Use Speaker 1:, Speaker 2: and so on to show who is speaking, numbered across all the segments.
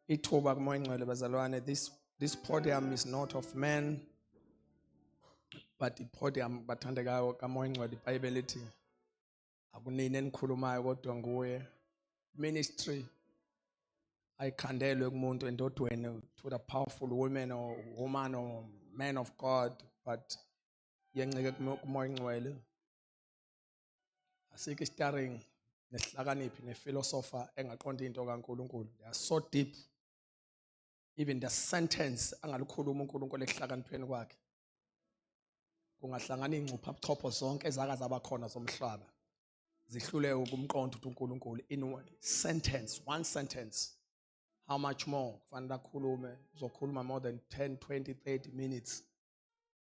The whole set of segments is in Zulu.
Speaker 1: ithuba kumoya ingcwele bazalwane. This podium is not of men, but the podium bathandekayo kamoya ingcwele iBhayibheli lithi akunini enikhulumayo kodwa nguye. Ministry ayikhandelwe kumuntu endodweni to the powerful woman or woman or man of God, but yencike kumoya ingcwele. Asikho starring nesihlakaniphi nephilosopher engaqonda into kaNkulunkulu. They are so deep. Even the sentence angalukhuluma uNkulunkulu esihlakanipheni kwakhe kungahlangana ingcupha buchopho zonke ezaka zabakhona zomhlaba zihlule ukumqonda uNkulunkulu in one sentence, one sentence. How much more kufanele akhulume, uzokhuluma more than 10, 20, 30 minutes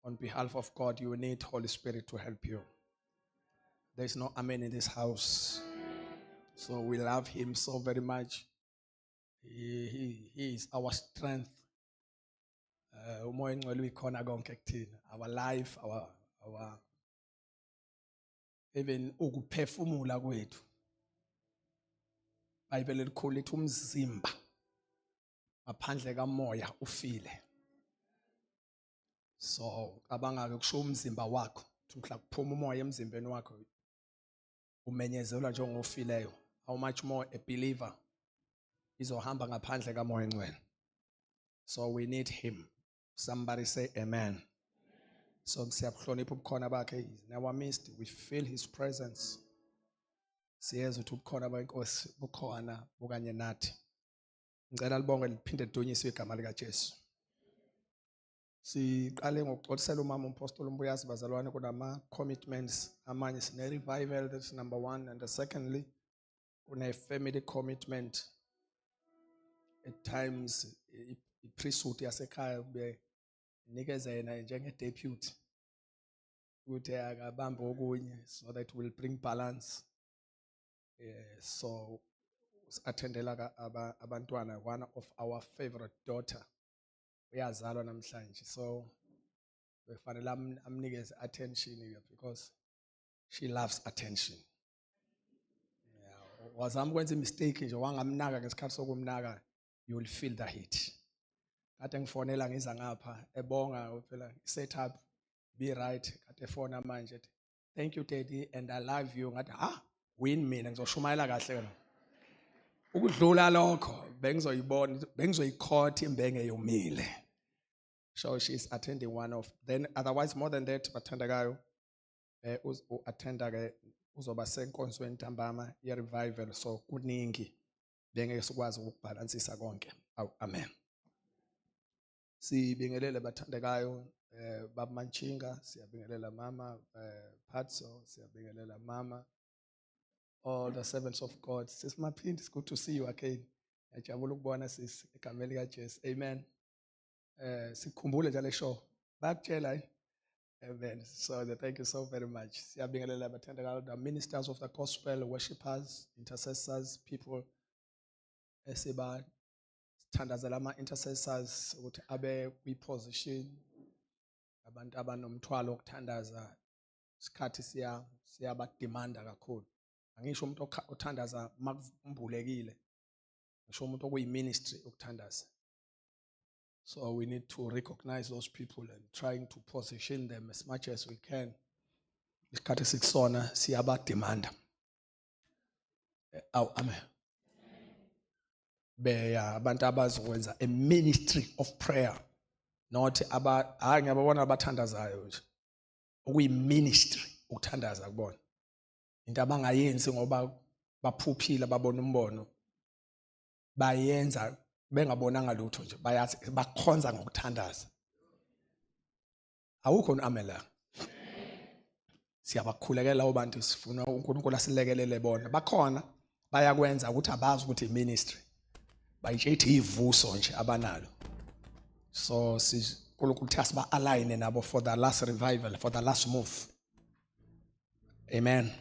Speaker 1: on behalf of God. You need Holy Spirit to help you. There is no amen in this house. So we love him so very much. He is our strength. Umoya ingcwele uyikhona konke kuthina. Our life, our even ukuphefumula kwethu. iBhayibheli likhulu lithi umzimba ngaphandle kamoya ufile. So abangake kusho umzimba wakho, mhla kuphuma umoya emzimbeni wakho umenyezelwa njengofileyo. How much more a believer izohamba ngaphandle kamoya ingcwele. So we need him. Somebody say amen. So siyabuhlonipha ubukhona bakhe in our midst. We feel his presence. Siyezwa ukuthi ubukhona benkosi bukhona bukanye nathi. Ngicela libonge liphinde lidunyiswe igama lika Jesu. Siqale ngokuxoxisela umama umpostoli uMbuyazi bazalwane kunama commitments amanye sine revival, that's number 1, and secondly kune family commitment. At times ipriesthood yasekhaya kube nikeza yena njenge deputy ukuthi akabambe okunye so that will bring balance. So attendela abantwana, one of our favorite daughter uyazalwa namhlanje, so befanele amnikeze attention because she loves attention. Wazama ukwenza mistake nje wangamnaka ngesikhathi sokumnaka, you will feel the heat. Kade ngifonela ngiza ngapha ebonga phela setup be right, kade phone manje thank you daddy and I love you, ngathi win mina ngizoshumayela kahle wena. Ukudlula lokho bengizoyikhotha imbenge yomile. So she is attending one of, then otherwise more than that bathandekayo attenda ke uzoba senkonzweni ntambama ye revival, so kuningi bengeke sikwazi ukubalansisa konke. Amen. Sibingelele bathandekayo baba Manchinga, siyabingelela mama Patso, siyabingelela mama, all the servants of God. Sis Maphindi, it's good to see you again. Ngiyajabula ukubona sis egameni lika Jesu. Amen. Sikhumbule njalo show bakutshela. Amen. So thank you so very much. Siyabingelela bathandekayo, the ministers of the gospel, worshipers, intercessors, people esiba thandazela ama intercessors ukuthi abe kwi position, abantu abanomthwalo okuthandaza isikhathi siyabademanda kakhulu. Angisho umuntu othandaza makumbulekile, ngisho umuntu okuyi ministry okuthandaza. So we need to recognize those people and trying to position them as much as we can. Isikhathi sikusona siyabademanda. Amen. Beya abantu abazokwenza a ministry of prayer, not ngiyabona abathandazayo nje okuyi ministry ukuthandaza kubona into abangayenzi ngoba baphuphile babona umbono, bayenza bengabonanga lutho nje, bayazi bakhonza ngokuthandaza. Awukho amela. Siyabakhulekela labo bantu, sifuna uNkulunkulu asilekelele bona. Bakhona bayakwenza ukuthi abazi ukuthi ministry bayitshethi ivuso nje abanalo. So uNkulunkulu uthi asiba align nabo for the last revival, for the last move. Amen.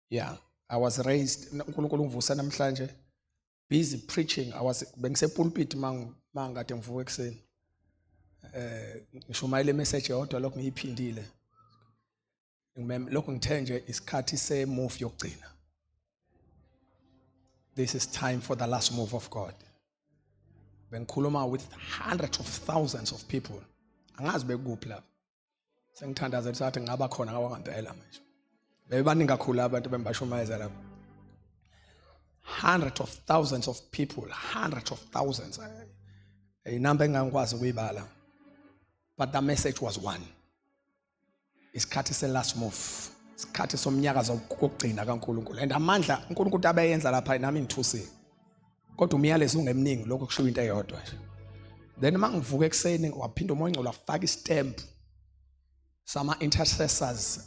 Speaker 1: Yeah, I was raised uNkulunkulu ungivuse namhlanje busy preaching. Bengise pulpit mangade ngivuka ekseni. Ngishumayela message yodwa lokho ngiyiphindile. Lokho ngithe nje isikhathi se move yokugcina. This is time for the last move of God. bengikhuluma with hundreds of thousands of people. Angazi bekuphi lapha. Sengithandaza ukuthi ngaba khona ngawangempela manje. Bebaningi kakhulu abantu bembashumayeza lapha. Hundreds of thousands of people, hundreds of thousands. A number engangikwazi ukuyibala. But the message was one. Isikhathi se-last move. Isikhathi somnyakazo kokugcina kaNkulunkulu. And amandla uNkulunkulu abayenza lapha nami ngithusile. Kodwa umyalezo ungemningi lokho kushiya into eyodwa nje. Then mangivuka ekseni waphinda umoya ongcwele wafaka istamp sama intercessors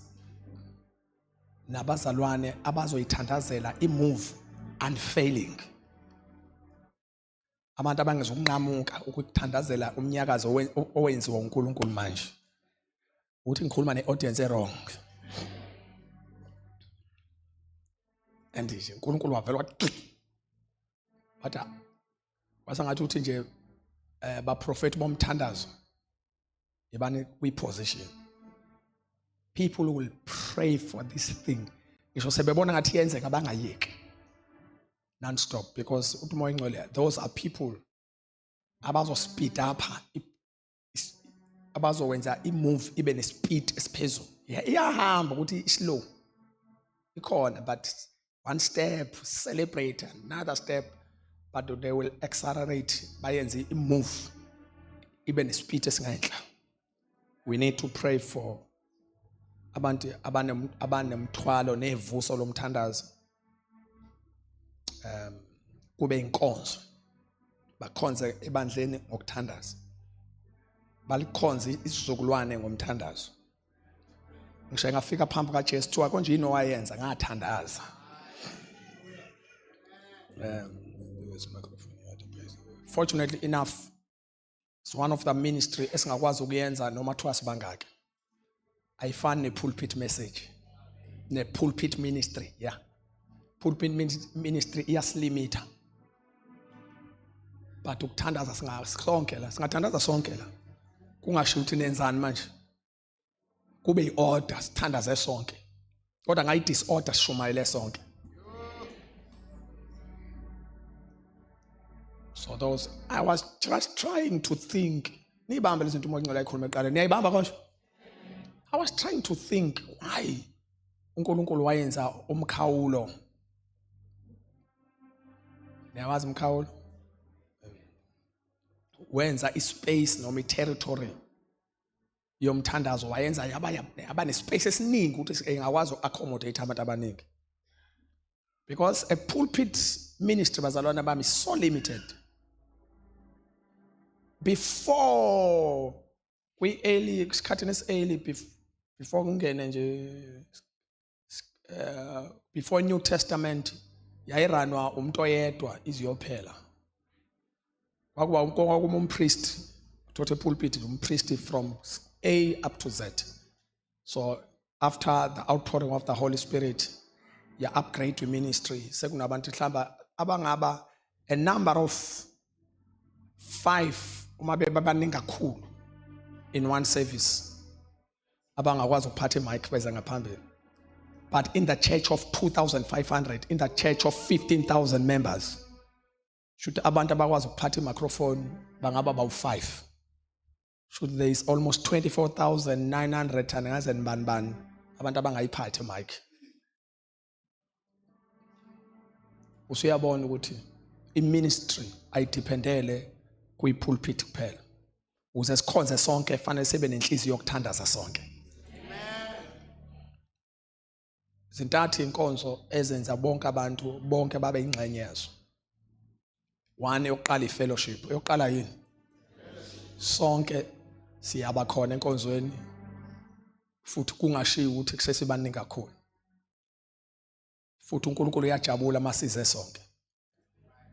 Speaker 1: nabazalwane abazoyithandazela imove unfailing. Abantu abangezokunqamuka ukuthandazela umnyakazo owenziwa uNkulunkulu manje. Uthi ngikhuluma neaudience wrong. And nje uNkulunkulu wavela wathi wathi wasangathi uthi nje ba prophet bomthandazo ibani kwi position. People will pray for this thing. Ngisho sebebona ngathi yenzeka bangayeki. Non-stop, because uthi moya ngcwele, those are people abazo speed up, abazowenza imove ibe nespeed esiphezulu. Iyahamba ukuthi slow ikhona, but one step celebrate, another step, but they will accelerate bayenze imove ibe nespeed esingenhla. We need to pray for abantu abanemthwalo nevuso lomthandazo. Kube inkonzo bakhonze ebandleni ngokuthandaza, balikhonze isizukulwane ngomthandazo. Ngisho ngafika phambi kaJesu kuthiwa konje yini owayenza ngathandaza. Fortunately enough, it's one of the ministry esingakwazi ukuyenza noma thiwa sibangaka. Ayifani ne-pulpit message, ne-pulpit ministry, yeah. Pulpit ministry iyasilimita. But ukuthandaza sonke la, singathandaza sonke la. Kungasho ukuthi nenzani manje. Kube i-order sithandaze sonke. Kodwa ngayi disorder sishumayele sonke. So those, I was just trying to think. Niyibamba lezi zinto umoya ngcwele ayikhuluma eqala. Niyayibamba konje? I was trying to think why uNkulunkulu wayenza umkhawulo. Niyawazi umkhawulo? Wenza ispace noma i-territory yomthandazo wayenza yaba nespace esiningi ukuthi engakwazi uku-accommodate abantu abaningi. Because a pulpit ministry bazalwane bami is so limited. Before we early, isikhathini esi-early, before kungene nje before New Testament yayiranwa umuntu oyedwa iziyophela. Kwakuba umpriest uthathe pulpit umpriest from A up to Z. So after the outpouring of the Holy Spirit, ya upgrade to ministry. Sekunabantu mhlamba abangaba a number of 5 uma bebaningi kakhulu in one service. Abangakwazi ukuphatha imic beza ngaphambili. But in the church of 2,500, in the church of 15,000 members, should abantu abakwazi ukuphatha microphone bangaba ba 5. Should there is almost 24,900 angaze nibani abantu abangayiphatha mic. Usuyabona ukuthi iministry ayidependele kwi-pulpit kuphela. Uze sikhonze sonke fanele sibe nenhliziyo yokuthandaza sonke. Zintathu inkonzo ezenza bonke abantu bonke babe ingxenye yazo. One yokuqala i-fellowship. Yokuqala yini? Sonke siyaba khona enkonzweni futhi kungashiyi ukuthi kusesibaningi kakhulu. Futhi uNkulunkulu uyajabula masize sonke.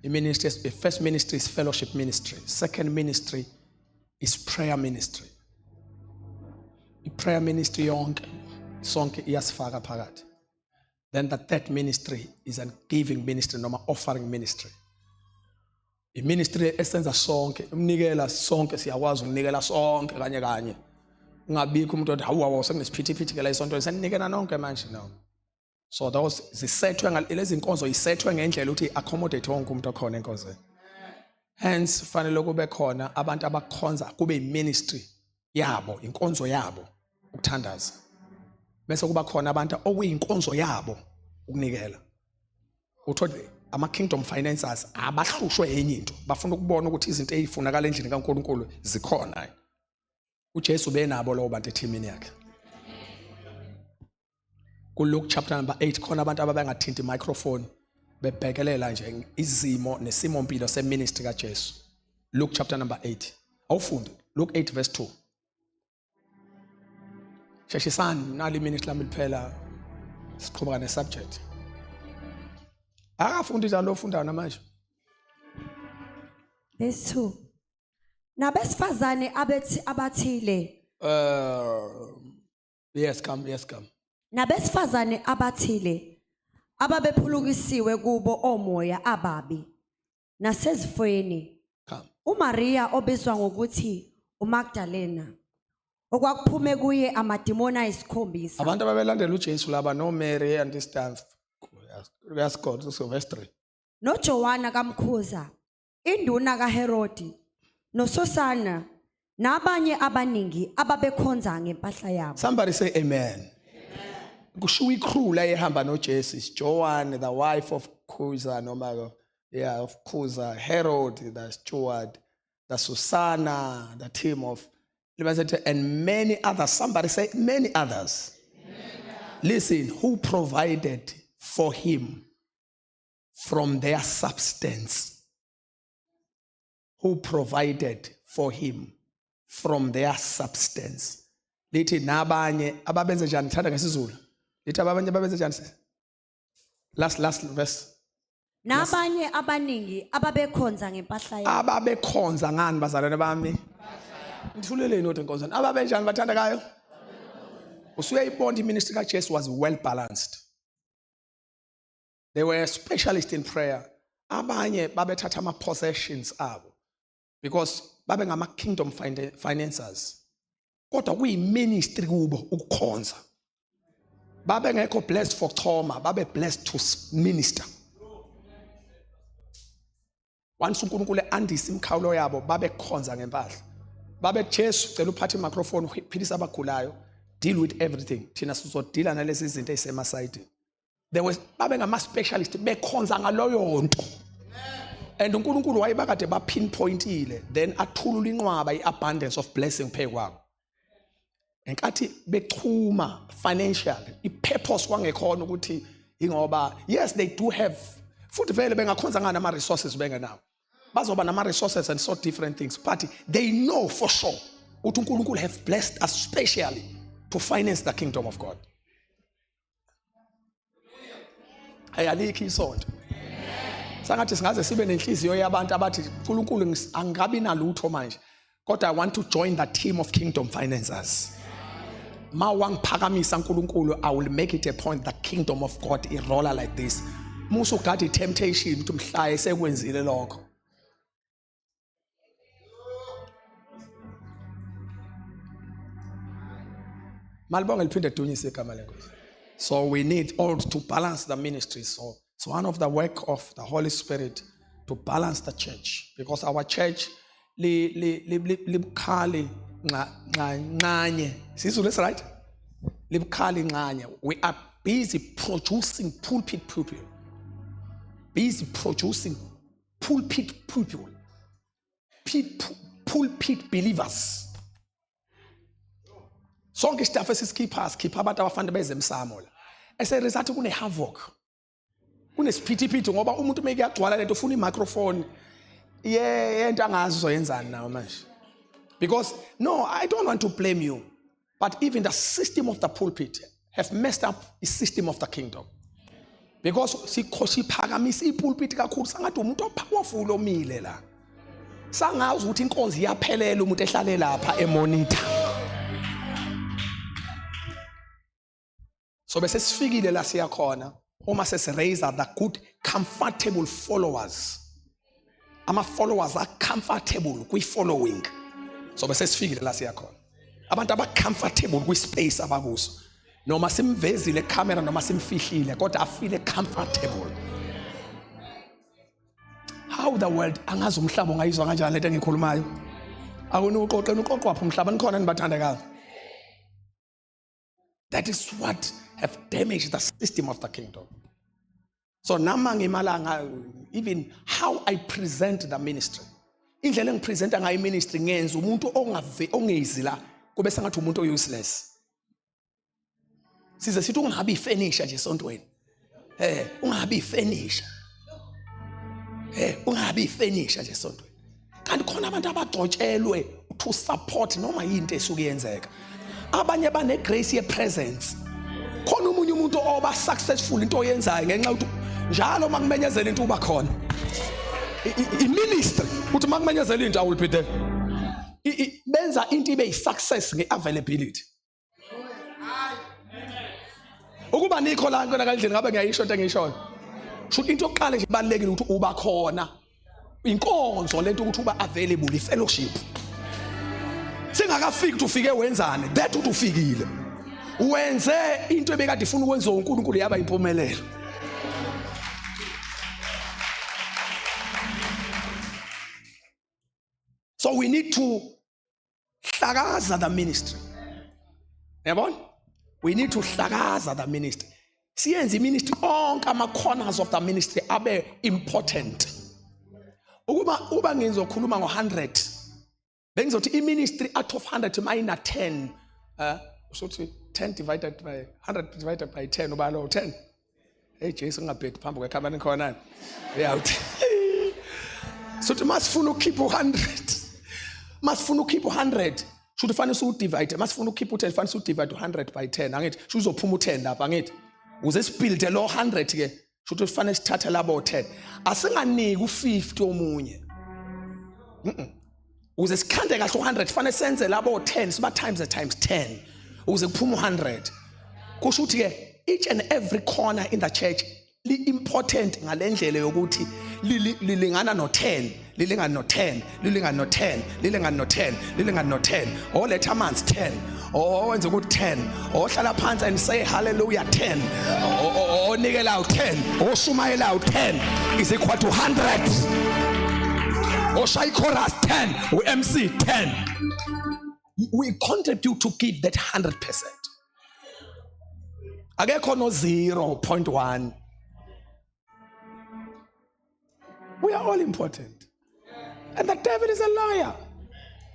Speaker 1: The first ministry is fellowship ministry. Second ministry is prayer ministry. I-prayer ministry yonke sonke iyasifaka phakathi. Then the third ministry is a giving ministry noma offering ministry. I-ministry esenza sonke, umnikela sonke siyakwazi ukunikela sonke kanye kanye. Ungabikho umuntu othi hawu senginesiphithiphithi ke la isonto seninikela nonke manje no. So those zisethwe lezi inkonzo isethwe ngendlela ukuthi accommodate wonke umuntu okhona enkonzweni. Hence fanele kube khona abantu abakhonza kube ministry yabo, inkonzo yabo ukuthandaza. Bese kuba khona abantu okuyinkonzo yabo ukunikela. Uthola ama kingdom financiers abahlushwe enye into, bafuna ukubona ukuthi izinto ezifunakala endlini kaNkulunkulu zikhona. uJesu benabo lo bantu ethimini yakhe. KuLuke chapter number 8 khona abantu ababengathinti microphone bebhekelela nje izimo nesimo mpilo seministry kaJesu. Luke chapter number 8. Awufunde Luke 8 verse 2. Sheshisani nali ministry lami liphela siqhubeka nesubject. Akafundi njalo ofundayo namanje.
Speaker 2: Verse 2. Nabesifazane abathile.
Speaker 1: Yes, come.
Speaker 2: Nabesifazane abathile ababephulukisiwe kubo omoya ababi nasezifweni.
Speaker 1: Come.
Speaker 2: uMaria obizwa ngokuthi uMagdalena okwakuphume kuye amadimoni ayisikhombisa.
Speaker 1: Abantu ababelandela uJesu laba no Mary and this time yes God so verse 3.
Speaker 2: noJohana kaMkhuza, induna kaHerodi, noSosana, nabanye abaningi ababekhonza ngempahla yabo.
Speaker 1: Somebody say amen. Kushiwo ikhulu ayehamba noJesu, Joan the wife of Kuza noma of Kuza, Herod the steward, the Susanna, the team of and many others. Somebody say many others. Listen, who provided for him from their substance? Who provided for him from their substance? Lithi nabanye ababenze njani thanda ngesizulu? Lithi abanye ababenze njani? Last verse.
Speaker 2: Nabanye abaningi ababekhonza ngempahla yabo.
Speaker 1: Ababekhonza ngani bazalwane bami? Ngithulele inothe enkonzweni. Ababenjani bathandekayo? Usuyayibona iministry kaJesu was well balanced. They were specialists in prayer. Abanye babethatha ama possessions abo because babe ngama kingdom financiers. Kodwa kuyi ministry kubo ukukhonza. Babe ngekho blessed for choma, babe blessed to minister. Once uNkulunkulu andisa imkhawulo yabo babe khonza ngempahla. Babe Jesu cela uphathe microphone uphilisa abagulayo, deal with everything. Thina sizodila nalezi zinto ezisema side. There was babe ngama specialist bekhonza ngaloyo nto. And uNkulunkulu wayebakade ba pinpointile then athulula inqwaba iabundance of blessing phe kwabo. Enkathi bechuma financially ipurpose kwangekhona ukuthi ingoba yes they do have futhi vele bengakhonza ngana ama resources bengenawo. Bazoba nama resources and so different things, but they know for sure ukuthi uNkulunkulu have blessed us specially to finance the kingdom of God. Ayaliki isonto. Sangathi singaze sibe nenhliziyo yabantu abathi uNkulunkulu angabi nalutho manje. Kodwa I want to join the team of kingdom financiers. Ma wangiphakamisa uNkulunkulu, I will make it a point the kingdom of God irolla like this. Musu gadi temptation ukuthi mhlaye sekwenzile lokho. Malibonga liphinde dunyise igama lenkosi. So we need all to balance the ministry. So it's one of the work of the Holy Spirit to balance the church, because our church libukhali nqanye. Sizulu is right? Libukhali nqanye. We are busy producing pulpit people. Busy producing pulpit people. Pulpit believers. Sonke staff esiskipha abantu abafana bezemsamo la. Eseresathu kune havoc. Kune siphithiphithi ngoba umuntu meke yagcwala lento ufuna imicrophone. Yento angazi uzoyenzani nawo manje. Because no, I don't want to blame you, but even the system of the pulpit have messed up the system of the kingdom. Because siphakamisa ipulpit kakhulu sangathi umuntu opowerful omile la. Sangazi ukuthi inkonzo iyaphelela umuntu ehlale lapha emonitor. So bese sifikile la siya khona uma sesiraise the good comfortable followers. Ama followers are comfortable kwi following. So bese sifikile la siya khona. Abantu aba comfortable kwi space abakuso. Noma simvezile camera noma simfihlile kodwa afile comfortable. How know the world angazi umhlaba ungayizwa kanjani lento engikhulumayo akuni uqoqwa pha umhlaba nikhona nibathandekayo. That is what have damaged the system of the kingdom. So namanga imalanga, even how I present the ministry, indlela engipresenta ngayo ministry ngenza umuntu ongezi la kube sengathi umuntu useless. Size sithi ungabi ifurniture nje esontweni. Ungabi ifurniture. Ungabi ifurniture nje esontweni. Kanti khona abantu abagcotshelwe to support noma into esuke yenzeka. Abanye bane grace ye presence. Khona umunye umuntu oba successful into oyenzayo ngenxa ukuthi njalo makumenyezela into uba khona. I ministry uthi makumenyezela into I will be there. Benza into ibe success ngeavailability. Ukuba nikho la nkona kandleni ngabe ngiyayisho into engiyishoyo. Should into oqala nje ibalekile ukuthi uba khona. Inkonzo lento ukuthi uba available fellowship. Singakafiki ukuthi ufike wenzane that ukuthi ufikile. Wenze into ebekade ifuna ukwenza uNkulunkulu yaba impumelelo. So we need to hlakaza the ministry. Yabona? We need to hlakaza the ministry. Siyenze ministry onke ama corners of the ministry abe important. Uba ngizokhuluma ngo100. Bengizothi iministry out of 100 minus 10. So 10 divided by 100 divided by 10 uba lo 10. Hey Jesu ngabhedi phambi kwekhamera khona. Uyawuthi. So masifuna ukeep 100. Masifuna ukeep 100. Should ufane so divide. Masifuna ukeep 10 ufane so divide 100 by 10. Angithi uzophuma u10 lapha angithi. Uze sibuild lo 100 ke. Should ufane sithathe labo 10. Asinganiki u50 omunye. Uze sikhande kahle 100 ufane senze labo 10 siba times 10. Uze kuphuma 100. Kusho ukuthi ke each and every corner in the church li important ngalendlela yokuthi lilingana no 10, lilingana no 10, lilingana no 10, lilingana no 10, lilingana no 10. Oh let amanzi 10. Oh wenza ukuthi 10. Oh hlala phansi and say hallelujah 10. Oh nikela 10. Oh shumayela 10 is equal to 100. Oh shy chorus 10. Oh MC 10. We contribute to give that 100%. Akekho no 0.1. We are all important. And the devil is a liar.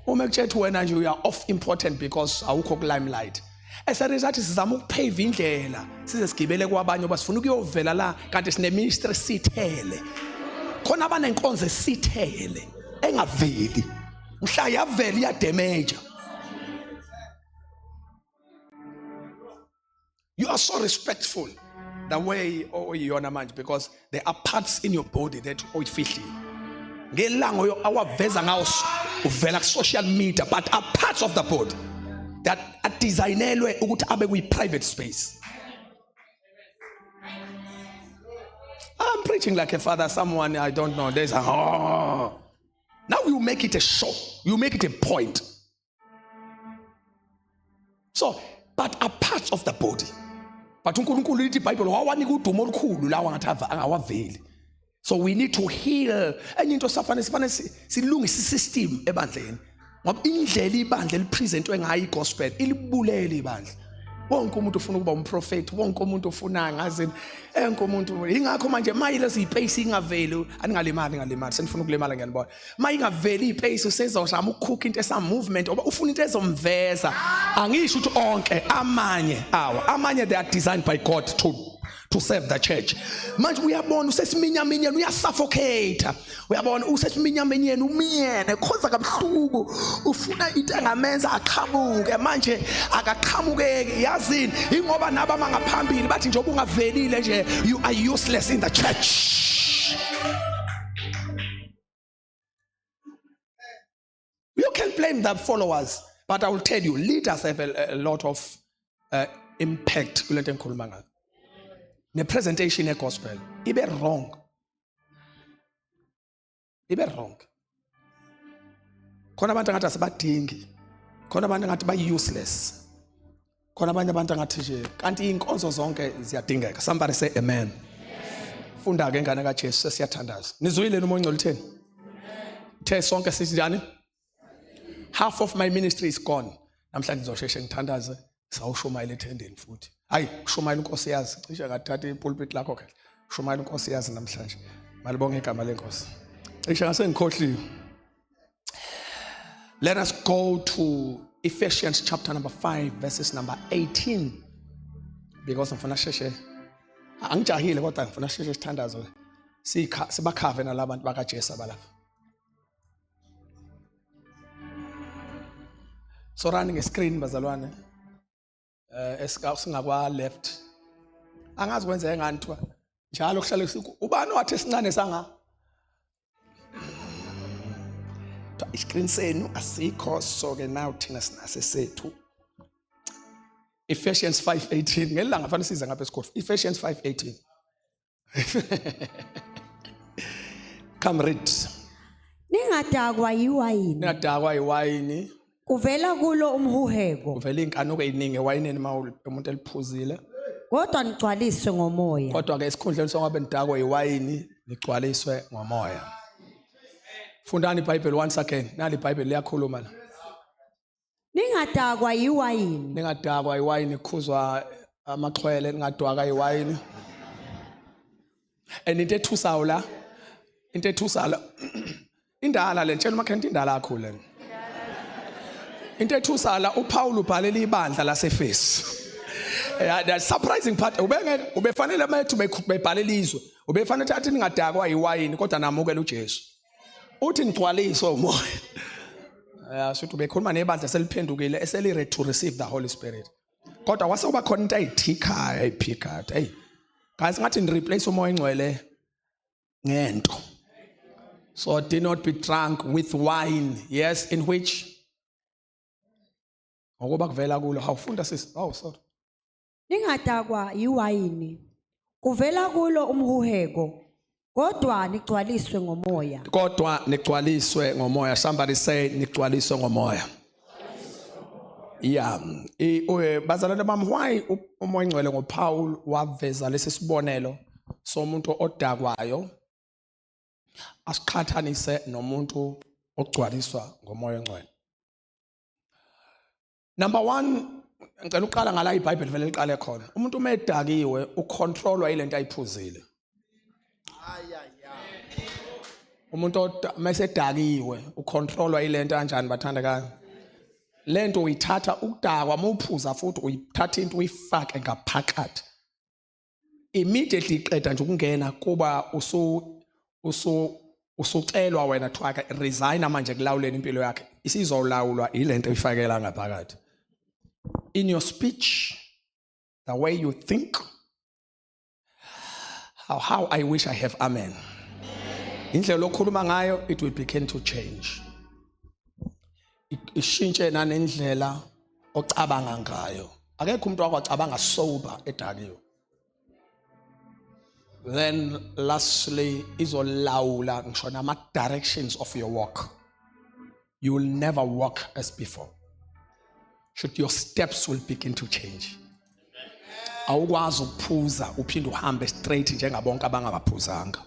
Speaker 1: You are off important because awukho limelight. As a result, sizama ukupave indlela size sigibele kwabanye basifuna ukuyovela la kanti sine ministry sithele. Khona abanenkonzo esithele engaveli. Mhla yavela iya damage. You are so respectful the way you're on a man because there are parts in your body that oyifihli. Ngelango awaveza ngawo uvela ku social media but are parts of the body that are designelwe ukuthi abe kwi private space. I'm preaching like a father, someone I don't know. There's a now you make it a show. You make it a point. So, but are parts of the body. But uNkulunkulu lithi iBhayibheli wawanika udumo olukhulu lawa ngathi angawaveli. So we need to heal. Enye into sifane silungise system ebandleni. Ngoba indlela ibandla elipresentwe ngayo igospel ilibulele ibandla. Wonke umuntu ufuna ukuba umprofeti, wonke umuntu ufuna ngazi enke umuntu. Ingakho manje mayilezi ipace ingaveli, aningalimali senifuna ukulimala ngiyanibona. Mayingaveli ipace usezozama ukukhukha into esa movement oba ufuna into ezomveza. Angisho ukuthi onke amanye they are designed by God to serve the church. Manje uyabona usesiminyaminyeni uyasuffocate. Uyabona usesiminyaminyeni umiyene khoza kabuhlungu ufuna into engamenza aqhamuke manje akaqhamukeki yazini ingoba naba mangaphambili bathi nje obungavelile nje you are useless in the church. You can blame the followers but I will tell you leaders have a lot of impact kulento engikhuluma ngayo. The presentation of gospel, ibe wrong. Khona abantu ngathi asibadingi. Khona abantu ngathi ba useless. Khona abanye abantu ngathi nje kanti inkonzo zonke ziyadingeka. Somebody say amen. funda ke ngane kaJesu sesiyathandaza. Nizuyile umoya ongcwele utheni? The sonke sithi njani? Half of my ministry is gone. Namhlanje ngizosheshe ngithandaze sawushumayela ethendeni futhi. Hayi, kushumayela uNkosiyazi. Cishe ngathatha ipulpit lakho kahle. Kushumayela uNkosiyazi namhlanje. Malibonge igama lenkosi. Cishe ngase ngikhohliwe. Let us go to Ephesians chapter number 5 verses number 18. Because ngifuna sheshe angijahile kodwa ngifuna sheshe sithandazo sibakhave nalabantu bakaJesu abalapha. So running a screen bazalwane singakwa left angazi kwenza enganthiwa njalo kuhlale kusiku ubani wathi esincane sanga iscreen senu asikho so ke now thina sinase sethu. Ephesians 5:18 ngelanga kufanele size ngapha esikhofi. Ephesians 5:18 come read.
Speaker 2: Ningadakwa yiwayini.
Speaker 1: Ningadakwa yiwayini.
Speaker 2: Kuvela kulo umhuheko.
Speaker 1: Kuvela inkanuko eziningi ewayinini umuntu eliphuzile.
Speaker 2: Kodwa nigcwaliswe ngomoya.
Speaker 1: Kodwa ke esikhundleni songabe nidakwa yiwayini nigcwaliswe ngomoya. Fundani iBhayibheli once again. Nali iBhayibheli liyakhuluma la.
Speaker 2: Ningadakwa yiwayini.
Speaker 1: Ningadakwa yiwayini kukhuzwa amaxhwele ningadwaka yiwayini. Into ethusayo la. Into ethusayo indala le ntshela umakhenti indala kakhulu lena. Into ethusayo la uPaul ubhalela ibandla laseFesi. The surprising part ubefanele methu bebhalela izwe. Ubefanele ukuthi ningadakwa yiwayini kodwa namukela uJesu. Uthi ngigcwaliswe umoya. So bekhuluma nebandla seliphendukile eseli to receive the Holy Spirit. Kodwa wase kuba khona into ayithikayo ayiphikathi. Hey. Guys ngathi ni replace umoya engcwele ngento. So do not be drunk with wine, yes, in which ngoba kuvela kulo hawufunda sisi. Oh sorry.
Speaker 2: Ningadakwa yiwayini. Kuvela kulo umhuheko. Kodwa nigcwaliswe ngomoya.
Speaker 1: Kodwa nigcwaliswe ngomoya. Somebody say nigcwaliswe ngomoya. Yeah. Bazalwane bami, why umoya engcwele ngoPaul waveza lesi sibonelo somuntu odakwayo asiqhathanise nomuntu ogcwaliswa ngomoya engcwele. Number 1, ngicela uqala ngala iBhayibheli vele liqale khona. Umuntu uma edakiwe ucontrolwa ilento ayiphuzile. Umuntu mesedakiwe ucontrolwa ilento kanjani bathandekayo. Lento uyithatha ukudakwa mawuphuza futhi uyithatha into uyifake ngaphakathi. Immediately iqeda nje ukungena kuba usucelwa wena thwaka resign manje kulawuleni impilo yakhe. Isizolawulwa ilento oyifakela ngaphakathi. In your speech, the way you think, how I wish I have amen. Indlela okhuluma ngayo it will begin to change. Ishintshe nanendlela ocabanga ngayo. Akekho umuntu wakwacabanga sober edakiwe. Then lastly izolawula ngisho nama directions of your walk. You will never walk as before. Your steps will begin to change. Awukwazi ukuphuza uphinde uhambe straight njengabonke abangabaphuzanga.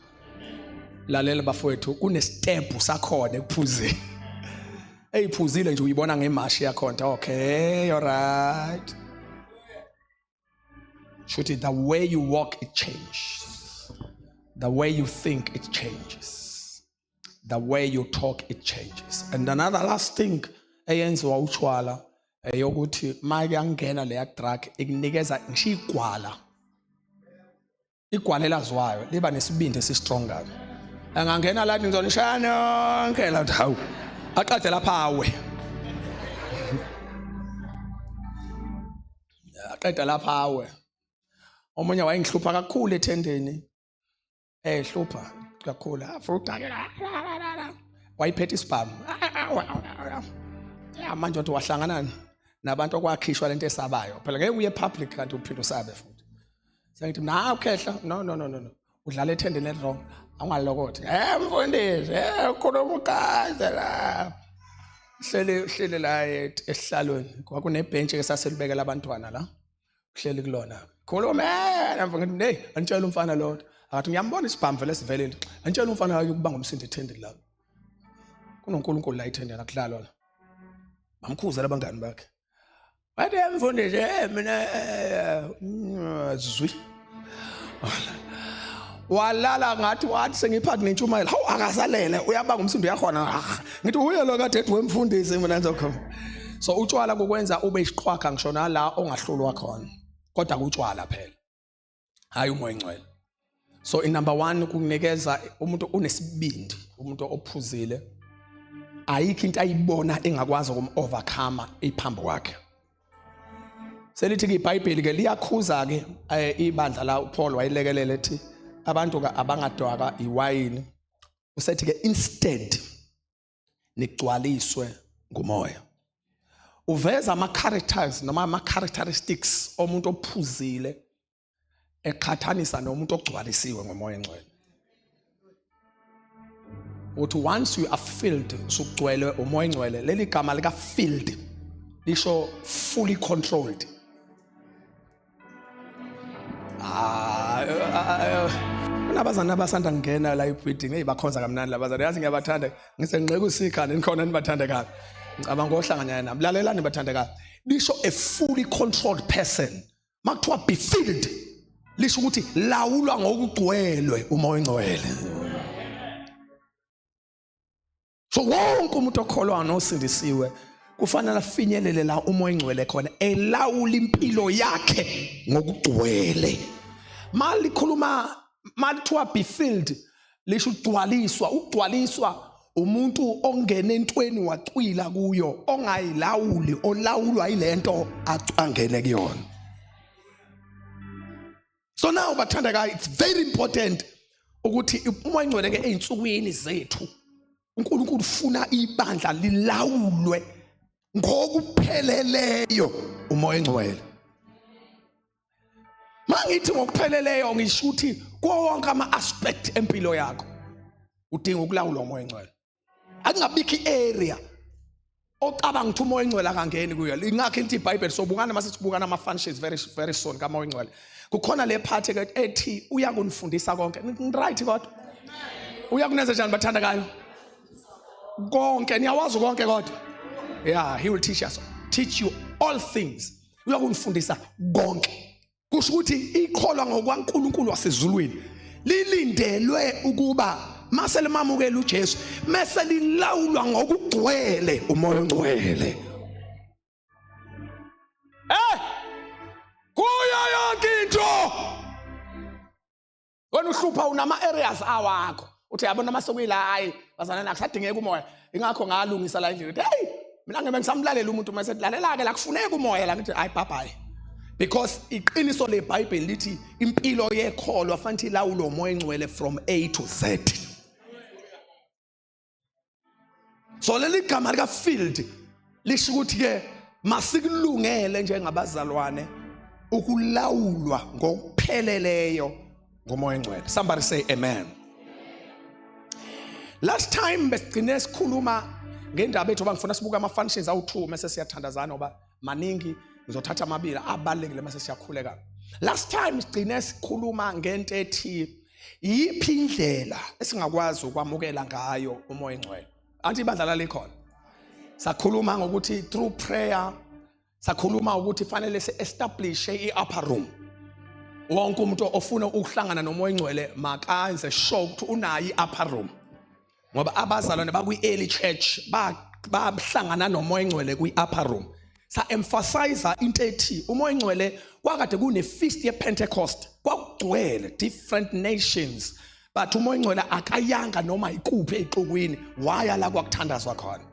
Speaker 1: Lalela bafowethu kunestep sakhona ekuphuzeni. Eyiphuzile nje uyibona ngemashi yakhona. Okay, all right. The way you walk it changes. The way you think it changes. The way you talk it changes. And another last thing eyenziwa utshwala yokuthi manje angena leya drug ikunikeza ngisho igwala. Igwala elazwayo liba nesibindi esistronger. Angangena la ngizonishana yonke la ndawo. Aqede lapha awe. Aqede lapha awe. Omunye wayengihlupha kakhulu ethendeni. Hlupha kakhulu. Futhi wayiphethe isibhamu. Manje uthi wahlangana nabantu okwakhishwa lento esabayo. Phela ngeke uye public kanti uphinde usabe futhi. Sengithi mina ukhehla no. Udlala ethendeni elirong. Awungalokothe. Mfundisi, ukhuluma ukaze la. Hlele la esihlalweni. Kwakunebhentshe esaselibekela abantwana la. Uhleli kulona. Khuluma mfundisi, hey, antshela umfana lo. Akathi ngiyambona isibhamu vele sivelile. Antshela umfana wakhe ukuba ngumsindi ethendeni la. KunoNkulunkulu la ethendeni akudlalwa la. Bamkhuza labangani bakhe. Wathi emfundisi mina zwi. Walala ngathi wathi sengiphathi nentshumayelo. Hawu akasalele uyabanga umsindo uyakhona. Ngithi uye lo kade ethi wemfundisi mina ngizokhona. So utshwala kokwenza ube isiqhwakha ngisho nala ongahlulwa khona. Kodwa kutshwala phela. Hayi umoya engcwele. So in number 1 ukunikeza umuntu unesibindi, umuntu ophuzile. Ayikho into ayibona engakwazi ukum-overcome iphambo kwakhe. Selithi ke iBhayibheli ke liyakhuza ke ibandla la uPaul wayilekelela ethi abantu ka abangadwaka iwayini. Usethi ke instead nigcwaliswe ngumoya. Uveza ama-characters noma ama-characteristics omuntu ophuzile eqhathanisa nomuntu ogcwalisiwe ngomoya engcwele. Uthi once you are filled usugcwele umoya engcwele, leli gama lika filled lisho fully controlled. Kunabazana abasanda ngena la ebuilding eyibakhonza kamnandi labazana. Yazi ngiyabathanda ngisenqeka usikhana nikhona nibathandekayo. Ngicabanga ngohlanganyana nami. Lalelani bathandekayo. Lisho a fully controlled person. Makuthiwa be filled lisho ukuthi lawulwa ngokugcwelwe umoya engcwele. So wonke umuntu okholwa nosindisiwe kufanele afinyelele la umoya engcwele khona elawula impilo yakhe ngokugcwele. Malikhuluma malithiwa be filled lisho ugcwaliswa. Ugcwaliswa umuntu ongena entweni wacwila kuyo ongayilawuli olawulwa yilento angene kuyona. So now bathandekayo, it's very important ukuthi umoya engcwele ke einsukwini zethu uNkulunkulu ufuna ibandla lilawulwe ngokupheleleyo umoya engcwele. Mangithi ngokupheleleyo ngisho ukuthi kuwo wonke ama-aspect empilo yakho udinga ukulawulwa umoya engcwele. Akungabikho i-area ocabanga ukuthi umoya engcwele akangeni kuyo. Ingakho lithi iBhayibheli sobukana mase sibukana ama-functions very soon kamoya engcwele. Kukhona le part ethi uyakunifundisa konke. Right kodwa? Uyakunenza njani bathandekayo? Konke niyawazi konke kodwa. Yeah, he will teach you all things. Uyakunifundisa konke. Kusho ukuthi ikholwa ngokwaNkulunkulu wasezulwini lilindelwe ukuba mase limamukela uJesu mase lilawulwa ngokugcwele umoya engcwele. Kuya yonke into. Wena uhlupha unama areas awakho. Uthi yabona masokuyila hayi bazana nakusadingeka umoya. Ingakho ngalungisa la indlela. Hey, mina ngebe ngisamlalela umuntu mase lalela ke la kufuneka umoya la ngithi hayi bye. Because iqiniso leBhayibheli lithi impilo yekholo afanele ilawulwe umoya engcwele from A to Z. So leli gama lika filled lisho ukuthi ke masikulungele njengabazalwane ukulawulwa ngokupheleleyo ngomoya engcwele. Somebody say amen. Last time besigcine sikhuluma ngendaba ethu bangifuna sibuka ama-functions awu-2 mase siyathandazana oba maningi ngizothatha amabili abalekile mase siyakhuleka. Last time sigcine sikhuluma ngento ethi yiphi indlela esingakwazi ukwamukela ngayo umoya engcwele. Anti ibandla lalikhona. Sakhuluma ngokuthi through prayer, sakhuluma ukuthi fanele se-establish i-upper room. Wonke umuntu ofuna ukuhlangana nomoya engcwele makanze sure ukuthi unayo i-upper room. Ngoba abazalwane bakwi-early church bahlangana nomoya engcwele kwi-upper room. Sa-emphasize into ethi umoya engcwele kwakade kune-feast ye-Pentecost kwakugcwele different nations, but umoya engcwele akayanga noma ikuphi exukwini waya la kwakuthandazwa khona.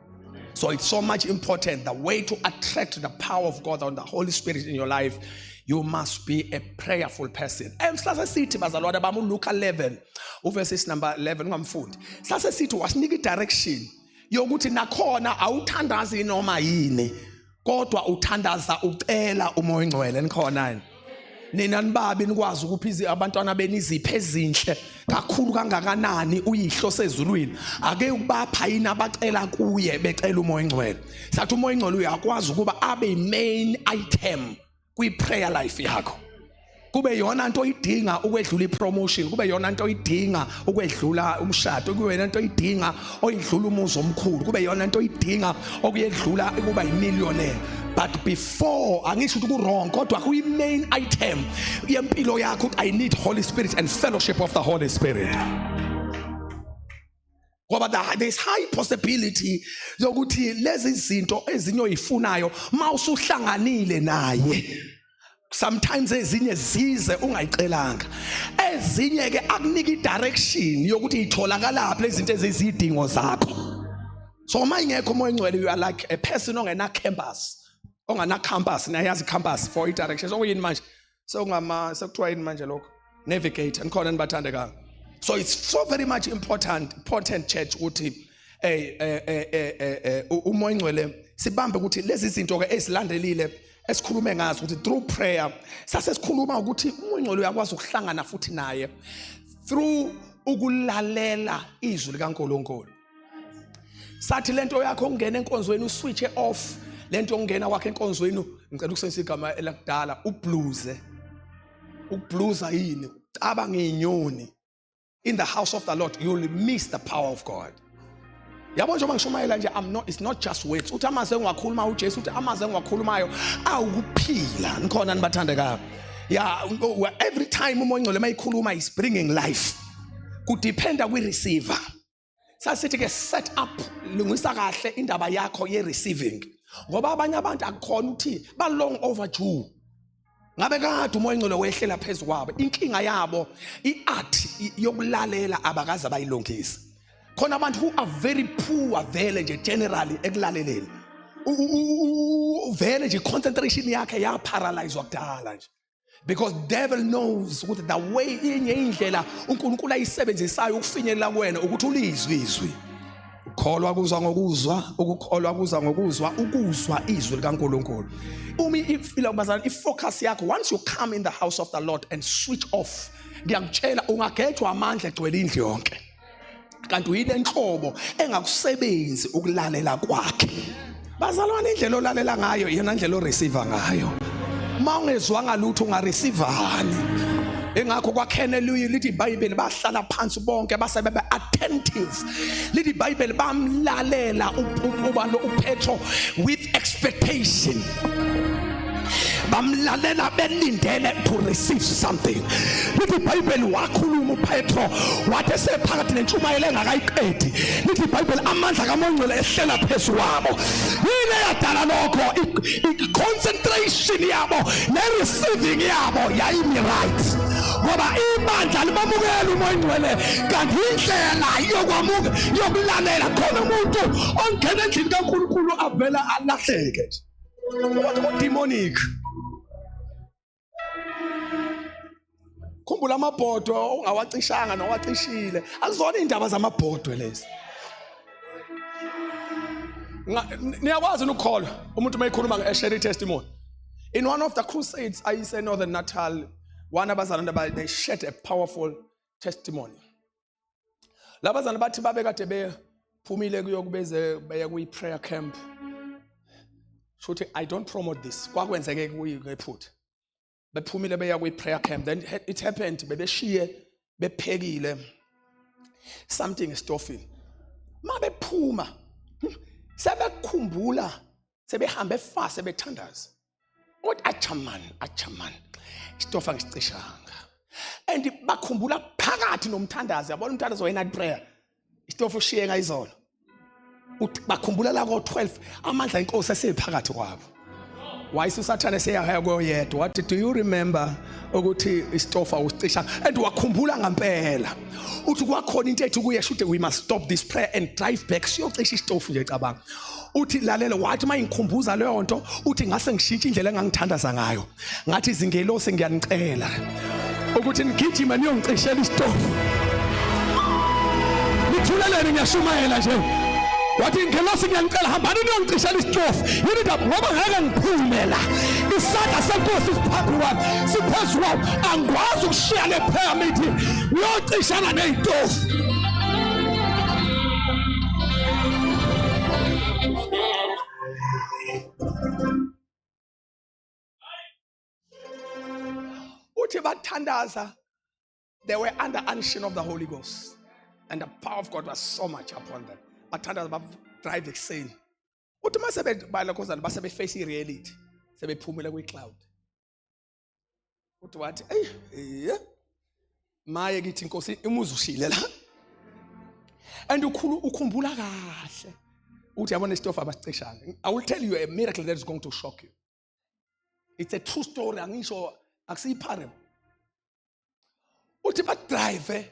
Speaker 1: So it's so much important. The way to attract the power of God and the Holy Spirit in your life, you must be a prayerful person. Sase sithi bazalwane bami uLuka 11 uverse number 11 ungamfundi. Sase sithi wasinika i-direction yokuthi nakhona awuthandazi noma yini kodwa uthandaza ucela umoya engcwele nikhona. Nina nibabi nikwazi ukuphiza abantwana beni izipho ezinhle kakhulu kangakanani uyihlo sezulwini ake ukubapha yini abacela kuye becela umoya engcwele. Sathi umoya engcwele uyakwazi ukuba abe main item kwi prayer life yakho. kube yona into idinga ukwedlula ipromotion, kube yona into idinga ukwedlula umshado, kube yona into idinga oyidlula umuzi omkhulu, kube yona into idinga okuyedlula ukuba yimillionaire. But before, angisho ukuthi ku-wrong, kodwa kuyi-main item yempilo yakho, I need Holy Spirit and fellowship of the Holy Spirit. Ngoba there's high possibility yokuthi lezi zinto ezinye oyifunayo mawusuhlanganile naye, sometimes ezinye zize ungayicelanga, ezinye ke akunika i-direction yokuthi itholakala laphi lezi zinto ezizidingo zakho. So uma ingekho umoya ongcwele, you are like a person ongena campus, ongana campus, nayazi campus for i-directions. Okuyini manje sekuthiwa yini manje lokho, navigate nikhona nibathandekayo. So it's so very much important church ukuthi umoya ongcwele sibambe ukuthi lezi zinto ke ezilandelile esikhulume ngazo ukuthi through prayer sasesikhuluma ukuthi umoya ongcwele uyakwazi ukuhlangana futhi naye through ukulalela izwi likaNkulunkulu. Sathi lento yakho ungena enkonzweni uswitch off, lento ongena kwakhe enkonzweni ngicela ukusebenzisa igama elakudala ubluze. Ukubluza yini? Ucaba ngenyoni. In the house of the Lord, you will miss the power of God. Yabo njengoba ngishumayela nje, it's not just words. Uthi amazwi engiwakhuluma uJesu, uthi amazwi engiwakhulumayo awukuphila. Nikhona nibathandekayo. Yeah, every time umoya ongcwele mayikhuluma is bringing life. Kudependa kwi-receiver. Sasithi ke set up, lungisa kahle indaba yakho ye-receiving. Ngoba abanye abantu akukhona uthi ba long overdue. Ngabe kade umoya ongcwele wehlela phezu kwabo, inkinga yabo i-art yokulalela abakaze abayilungisa. Khona abantu who are very poor vele nje generally ekulaleleni, vele nje concentration yakhe ya paralyzed wakudala nje, because devil knows ukuthi the way inye indlela uNkulunkulu ayisebenzisayo ukufinyelela kuwena ukuthi ulizwe izwi. Ukholwa kuzwa ngokuzwa, ukukholwa kuza ngokuzwa, ukuzwa izwi likaNkulunkulu. Umi ifila kubazana ifocus yakho, once you come in the house of the Lord and switch off, ngiyakutshela ungagejwa amandla egcwele indlu yonke. Kanti uyile nhlobo engakusebenzi ukulalela kwakhe. Bazalwane, indlela olalela ngayo iyona ndlela oreceive ngayo. Uma ungezwanga lutho ungareceiveani. Engakho kwakhene lithi iBhayibheli bahlala phansi bonke base bebe attentive. Lithi iBhayibheli bamlalela ubani uPetro with expectation. Bamlalela belindele to receive something. Lithi iBhayibheli wakhuluma uPetro wathi sephakathi nentshumayelo engakayiqedi. Lithi iBhayibheli amandla kaMoya Ongcwele ehlela phezu kwabo. Yile yadala lokho i-concentration yabo ne-receiving yabo yayimi right. Ngoba ibandla libamukela umoya ongcwele, kanti indlela yokwamuka yokulalela khona umuntu ongena endlini kaNkulunkulu avela alahleke nje. Demonic. Khumbula amabhodwe ongawacishanga nowacishile, akuzona indaba zamabhodwe lezi. Niyakwazi ukukholwa umuntu mayikhuluma nge-share testimony. In one of the crusades I say Northern Natal, one abazalwane they shared a powerful testimony. Labazalwane bathi babe kade bephumile kuyokubeze beye kuyi-prayer camp. Shothi I don't promote this. Kwakwenzeke kuyiphutha. Bephumile beya kuyi-prayer camp. Then it happened bebeshiye bephekile something estofini. Ma bephuma sebekhumbula sebehambe fast sebethandaza. Uthi achaman istofa ngisicishanga. And bakhumbula phakathi nomthandazi, yabona umthandazo we-night prayer. Istofa ushiye ngayizolo. Uthi bakhumbula la ko-12 amandla inkosi asephakathi kwabo. Wayise uSathane seyahaya koyedwa wathi do you remember ukuthi istofa usicisha, and wakhumbula ngempela. Uthi kwakhona into ethi kuye should we must stop this prayer and drive back siyocisha istofu nje cabanga. Uthi lalela wathi mayingikhumbuza leyo nto uthi ngase ngishintshe indlela engangithandaza ngayo. Ngathi izingelosi ngiyanicela ukuthi ngigijima niyongicishela istofu. Ngithuleleni ngiyashumayela nje. Wathi ingelosi ngiyanicela hambani niyongicishela istofu. Yini ndaba ngoba ngeke ngiphumela. Isandla senkosi siphambi kwami siphezulu kwami, angikwazi ukushiya le prayer meeting ngiyocishana ney'tofu. uthi bathandaza, they were under unction of the Holy Ghost. And the power of God was so much upon them. Bathandaza drive ekuseni. Uthi mase balakozana base beface reality. Sebephumela kwi-cloud. Uthi wathi, maye kithi inkosi imuzi ushile la. And ukhumbula kahle. Uthi yabona isitofu abasicishanga. I will tell you a miracle that is going to shock you. It's a true story. Angisho akusiyiparable. Uthi badrive.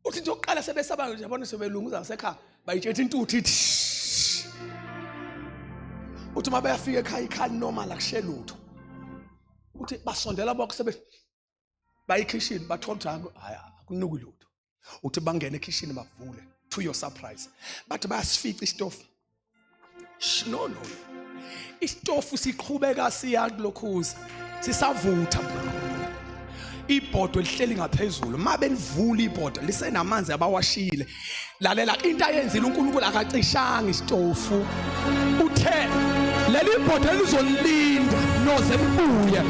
Speaker 1: Uthi nje oqala sebesaba yabona sebelunguza ngasekhaya bayitshetha intuthu ithi. Uthi mabayafika ekhaya ikhali normal akushe lutho. Uthi basondela bonke sebe bayikitchen bathola hayi akunuki lutho. Uthi bangena ekitchen bavule to your surprise. Bathi bayasifica istofu. No. Istofu siqhubeka siya kulokhuza. Sisavutha. Ibhodo lihleli ngaphezulu. Mabe livula ibhodo lisenamanzi abawashile. Lalela into ayenzile uNkulunkulu akacishanga istofu. Uthe leli bhodo lizolinda noze libuye.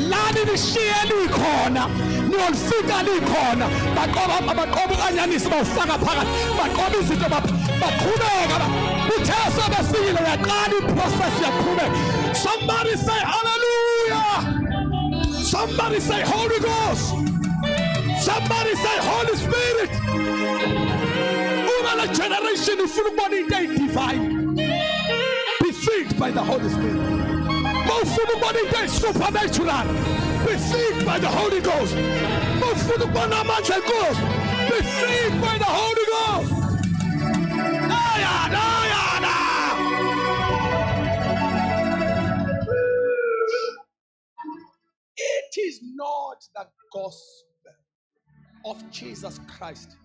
Speaker 1: Lani lishiye likhona, niyolifika likhona. Baqoba kanyanisi bawufaka phakathi. Baqoba izinto baqhubeka. Uthe sebefikile yaqala iprocess yaqhubeka. Somebody say hallelujah. Somebody say Holy Ghost. Somebody say Holy Spirit. Uma generation ifuna ukubona into divine. Be filled by the Holy Spirit. Mawufuna ukubona into supernatural. Be filled by the Holy Ghost. Mawufuna ukubona amandla enkosi. Be filled by the Holy Ghost. It is not the gospel of Jesus Christ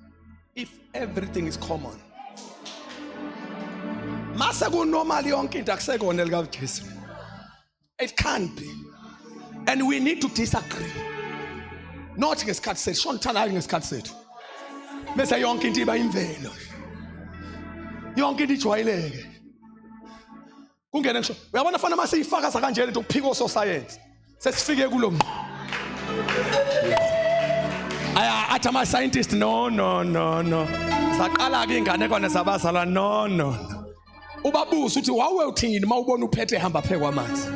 Speaker 1: if everything is common. It can't be. And we need to disagree. Not ngesikhathi sethu. Shona thana ngesikhathi sethu. Bese yonke into iba imvelo. Yonke into ijwayeleke. Kungene ngisho. Uyabona fana mase ifakaza kanjena into ukuphika osocience. Sesifike kulo. Athi ama scientist no. Saqala ke inganekwane sabazala no. Ubabuza uthi wawe uthini mawubona uphethe ehamba phe kwamanzi.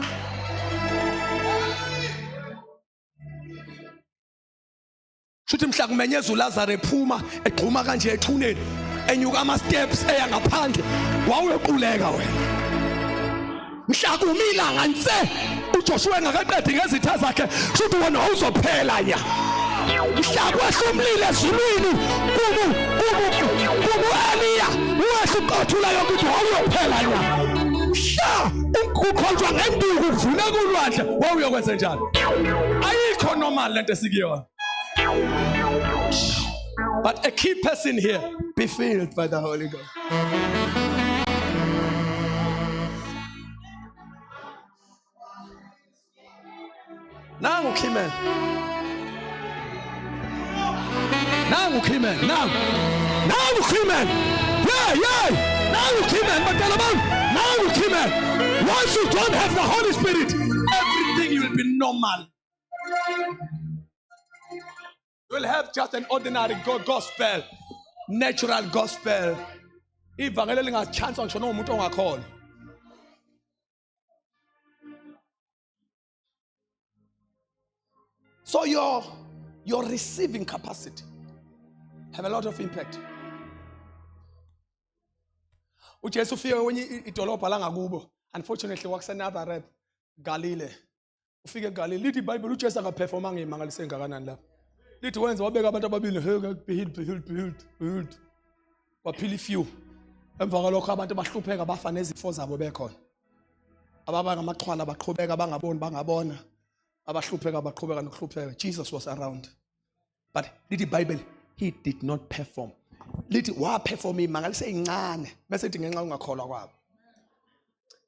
Speaker 1: Shuthi mhla kumenyeza uLazarus ephuma egquma kanje ethuneni enyuka ama steps eya ngaphandle wawe uquleka wena. Mhla kumilanga nse uJoshua engakaqedi ngezitha zakhe shuthi wena awuzophela nya. Mhla kwahlumlile ezulwini kumu Eliya wasuqothula yonke into awuyophela nya. Mhla ukukhonjwa ngenduku kuvule kulwandle wawuyokwenza njani? Ayikho normal lento esikuyona. But a key person here, be filled by the Holy Ghost. Nangu Kimen. Nangu Kimen. Nangu Kimen. Yeah. Nangu Kimen. Nangu Kimen. Once you don't have the Holy Spirit, everything will be normal. You will have just an ordinary gospel, natural gospel. Ivangeli lingachanswa ngisho nomuntu ongakholwa. So your receiving capacity have a lot of impact. uJesu ufike kwenye idolobha la ngakubo. Unfortunately wakusenatha rap Galilee. Ufike eGalilee lithi iBhayibheli uJesu akaperforma ngemangalise ngakanani lapha. Lithi wenza wabeka abantu ababili beheld. Waphila few. Emva kwalokho abantu bahlupheka bafa nezifo zabo bekhona. Ababa ngamaxhwala baqhubeka bangabona. Abahlupheka baqhubeka nokuhlupheka. Jesus was around. But lithi iBhayibheli he did not perform. Lithi waperform imangalise encane bese ethi ngenxa ungakholwa kwabo.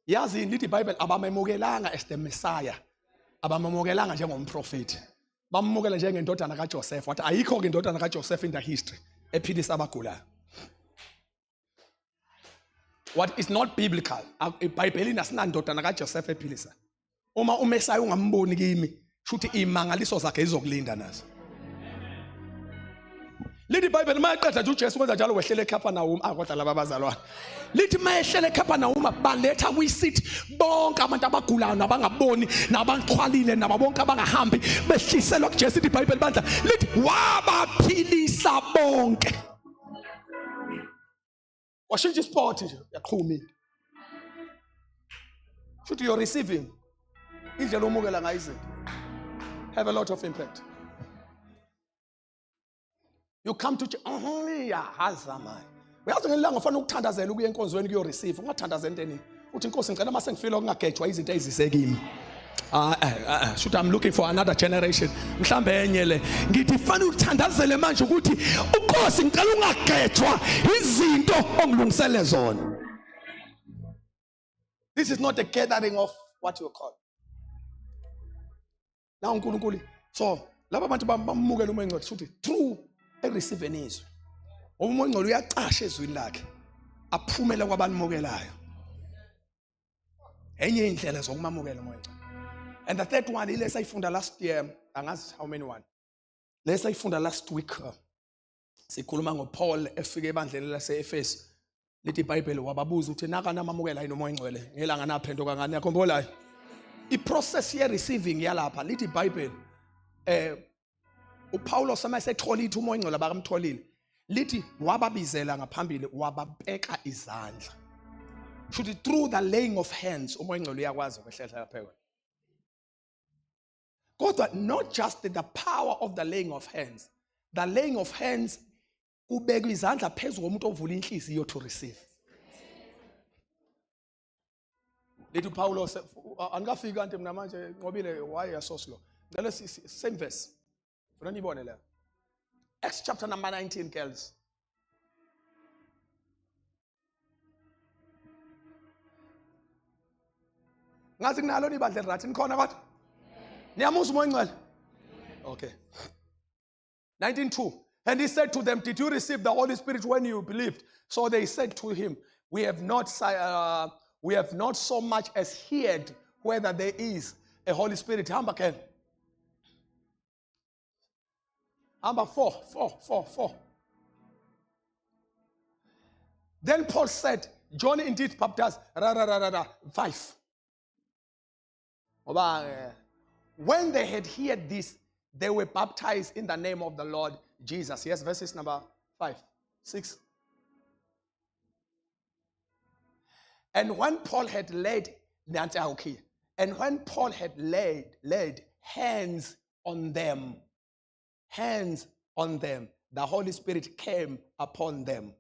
Speaker 1: Yazi lithi iBhayibheli abamemukelanga as the Messiah. Abamemukelanga njengomprofeti. Bamukela njengendodana kaJoseph. Wathi ayikho ke indodana kaJoseph in the history ephilisa abagulayo. What is not biblical. iBhayibheli asinandodana kaJoseph ephilisa. Uma uMessiah ungamboni kimi shuthi imangaliso zakhe izokulinda nazo. Lithi iBhayibheli mayaqeda nje uJesu kwenza njalo wehlele eCapernaum kodwa laba abazalwane. Lithi mayehlele eCapernaum baletha kuyisithi bonke abantu abagulayo nabangaboni nabaxhwalile naba bonke abangahambi behliselwa kuJesu. Lithi iBhayibheli bandla lithi wabaphilisa bonke. Washintsha isport nje yaqhuma into. Shuthi you're receiving indlela omukela ngayo izinto have a lot of impact. You come to hazamai. Uyazi ngelanga ufana ukuthandazela ukuya enkonzweni kuyo receive. Ungathandazela enteni. Uthi inkosi ngicela mase ngifila ukungagejwa izinto ezisekimi. Shoot, I'm looking for another generation. Mhlambe enye le. Ngithi fana ukuthandazele manje ukuthi inkosi ngicela ungagejwa izinto ongilungisele zona. This is not a gathering of what you call. Now uNkulunkulu. So, laba abantu bamukela umoya ngcwele futhi true receive izwi. Umoya ngcwele uyaqasha ezwini lakhe. Aphumela kwabanimukelayo. Enye indlela zokumamukela umoya ngcwele. And the third one ile sayifunda last year, angazi how many one. Le sayifunda last week. Sikhuluma ngoPaul efike ebandleni laseEfesu. Lithi iBhayibheli wababuza uthi naka namamukela yini umoya ngcwele ngelanga naphendo kangani yakhombolayo. I-process ye receiving yalapha lithi iBhayibheli uPaulos amayesetholithi umoya ngcwele abakamtholile lithi wababizela ngaphambili wababeka izandla. Should through the laying of hands umoya ngcwele uyakwazi ukwehlela lapha yona. Kodwa not just the power of the laying of hands. The laying of hands kubeka izandla phezulu komuntu ovula inhliziyo to receive. Lithi uPaulos angafika kanti mina manje ngobile why so slow. Ngale same verse. Funa nibone la. Acts chapter number 19 girls. Ngathi kunalo nibandle rathi nikhona kodwa? Niyamuza umoya ngcwele? Okay. 19:2. And he said to them, did you receive the Holy Spirit when you believed? So they said to him, we have not so much as heard whether there is a Holy Spirit. Hamba Ken. Hamba 4. Then Paul said, John indeed baptized. 5. When they had heard this, they were baptized in the name of the Lord Jesus. Yes, verses number 5, 6. And when Paul had laid hands on them, the Holy Spirit came upon them.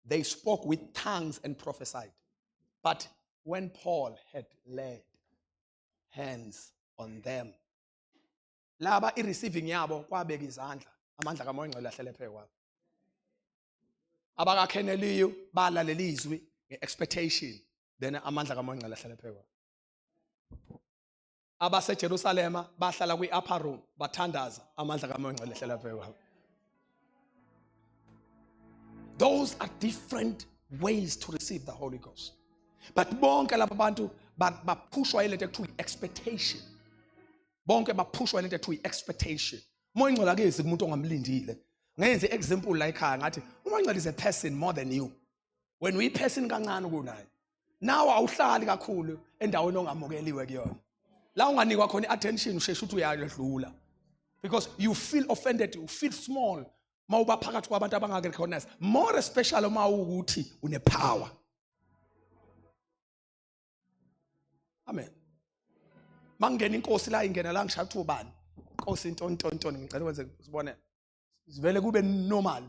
Speaker 1: They spoke with tongues and prophesied. But when Paul had laid hands on them, laba i-receiving yabo kwabeka izandla amandla kamoya ngcwele ahlele phe kwabo. Abakakheneliyo balalela izwi nge-expectation, then amandla kamoya ngcwele ahlele phe kwabo. AbaseJerusalema bahlala kwi-upper room bathandaza amandla kamoya ngcwele ahlele phe kwabo. Those are different ways to receive the Holy Ghost. But bonke laba bantu bapushwa ilento ekuthiwa expectation. Bonke bapushwa ilento ekuthiwa expectation. Umoya ngcwele akezi kumuntu ongamlindile. Ngenze example la ekhaya ngathi umoya ngcwele is a person more than you. When we person kancane kunayo. Nawe awuhlali kakhulu endaweni ongamukeliwe kuyona. La unganikwa khona attention usheshe uthi uyadlula. Because you feel offended, you feel small. Mawuba phakathi kwabantu abangake-recognize. More especially uma ukuthi une-power. Amen. Mangena inkosi la ingena la ngishaya ukuthi ubani. Inkosi intontoni ngicela wenze sibone. Sivele kube normal.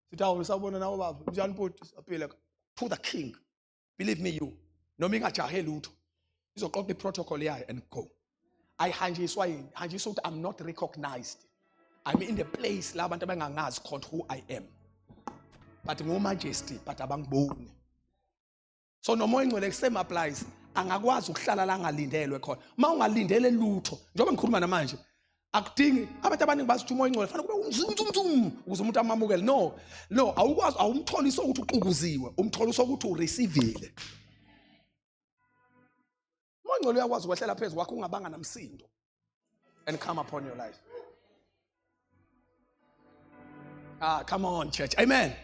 Speaker 1: Sithi awu usabona nawe baba. Njani bhuti aphile to the king. Believe me you. Noma ingajahe lutho. Izoqoqa iprotocol yayo and go. Ayihanjiswa yini? Hanjiswa ukuthi I'm not recognized. I'm in the place la abantu abangangazi called who I am. But ngomajesty but abangiboni. So nomoya ngcwele same applies. Angakwazi ukuhlala la ngalindelwe khona. Uma ungalindele lutho, njengoba ngikhuluma namanje, akudingi abantu abaningi bazithi umoya ngcwele fanele kube umzumzum ukuze umuntu amamukele. No, awukwazi awumtholisa ukuthi uqubuziwe, umtholisa ukuthi ureceiveile. Umoya ngcwele uyakwazi ukwehlela phezulu kwakho ungabanga namsindo. and come upon your life. Come on, church. Amen.